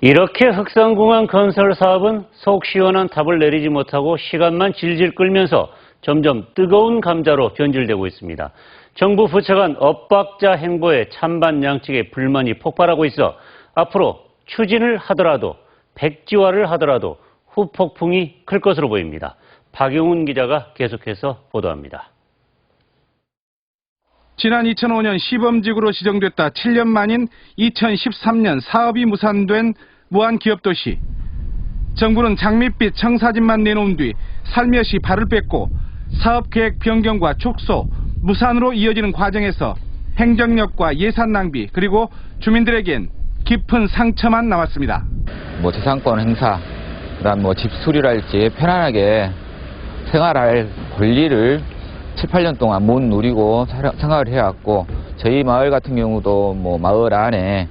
이렇게 흑산공항 건설 사업은 속 시원한 답을 내리지 못하고 시간만 질질 끌면서 점점 뜨거운 감자로 변질되고 있습니다. 정부 부처 간 엇박자 행보에 찬반 양측의 불만이 폭발하고 있어 앞으로 추진을 하더라도 백지화를 하더라도 후폭풍이 클 것으로 보입니다. 박용훈 기자가 계속해서 보도합니다. 지난 2005년 시범직으로 지정됐다 7년 만인 2013년 사업이 무산된 무안기업도시. 정부는 장밋빛 청사진만 내놓은 뒤 살며시 발을 뺐고 사업계획 변경과 축소, 무산으로 이어지는 과정에서 행정력과 예산 낭비 그리고 주민들에겐 깊은 상처만 남았습니다. 재산권 행사, 그다음 집 수리랄지 편안하게 생활할 권리를 7, 8년 동안 못 누리고 생활을 해왔고, 저희 마을 같은 경우도 마을 안에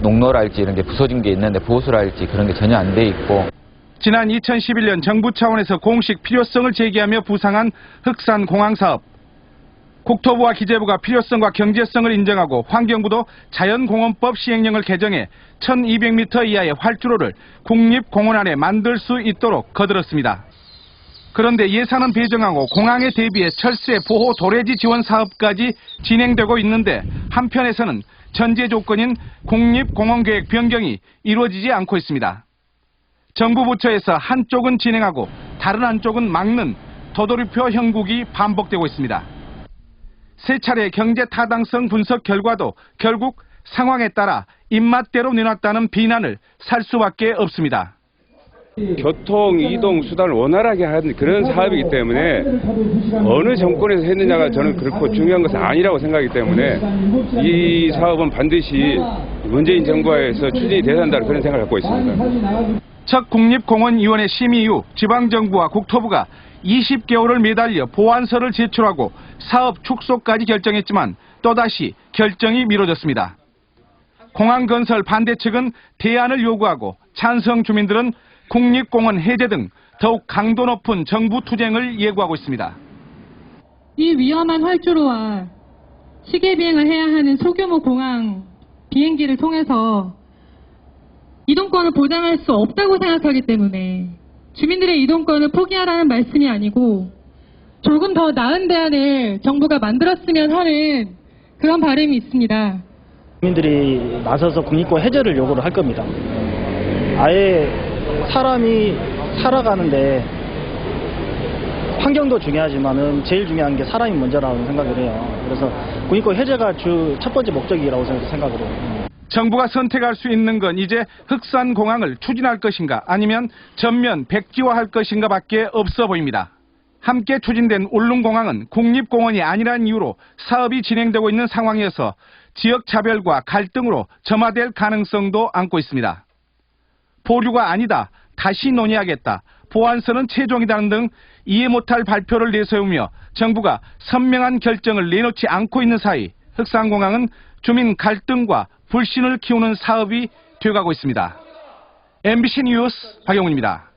농로랄지 이런 게 부서진 게 있는데 보수랄지 그런 게 전혀 안 돼 있고. 지난 2011년 정부 차원에서 공식 필요성을 제기하며 부상한 흑산공항 사업. 국토부와 기재부가 필요성과 경제성을 인정하고 환경부도 자연공원법 시행령을 개정해 1200m 이하의 활주로를 국립공원 안에 만들 수 있도록 거들었습니다. 그런데 예산은 배정하고 공항에 대비해 철새 보호 도래지 지원 사업까지 진행되고 있는데 한편에서는 전제 조건인 국립공원계획 변경이 이루어지지 않고 있습니다. 정부 부처에서 한쪽은 진행하고 다른 한쪽은 막는 도돌이표 형국이 반복되고 있습니다. 세 차례 경제 타당성 분석 결과도 결국 상황에 따라 입맛대로 내놨다는 비난을 살 수밖에 없습니다. 교통, 이동 수단을 원활하게 하는 그런 사업이기 때문에 어느 정권에서 했느냐가 저는 그렇고 중요한 것은 아니라고 생각하기 때문에 이 사업은 반드시 문재인 정부에서 추진이 돼야 한다는 그런 생각을 갖고 있습니다. 첫 국립공원위원회 심의 이후 지방정부와 국토부가 20개월을 매달려 보완서를 제출하고 사업 축소까지 결정했지만 또다시 결정이 미뤄졌습니다. 공항 건설 반대 측은 대안을 요구하고 찬성 주민들은 국립공원 해제 등 더욱 강도 높은 정부 투쟁을 예고하고 있습니다. 이 위험한 활주로와 시계 비행을 해야 하는 소규모 공항 비행기를 통해서 이동권을 보장할 수 없다고 생각하기 때문에 주민들의 이동권을 포기하라는 말씀이 아니고 조금 더 나은 대안을 정부가 만들었으면 하는 그런 바람이 있습니다. 주민들이 나서서 국립공원 해제를 요구를 할 겁니다. 아예 사람이 살아가는데 환경도 중요하지만은 제일 중요한 게 사람이 먼저라고 생각을 해요. 그래서 국립공원 해제가 첫 번째 목적이라고 생각을 해요. 정부가 선택할 수 있는 건 이제 흑산공항을 추진할 것인가 아니면 전면 백지화할 것인가 밖에 없어 보입니다. 함께 추진된 울릉공항은 국립공원이 아니라는 이유로 사업이 진행되고 있는 상황이어서 지역차별과 갈등으로 점화될 가능성도 안고 있습니다. 보류가 아니다, 다시 논의하겠다, 보완서는 최종이다는 등 이해 못할 발표를 내세우며 정부가 선명한 결정을 내놓지 않고 있는 사이 흑산공항은 주민 갈등과 불신을 키우는 사업이 돼가고 있습니다. MBC 뉴스 박영훈입니다.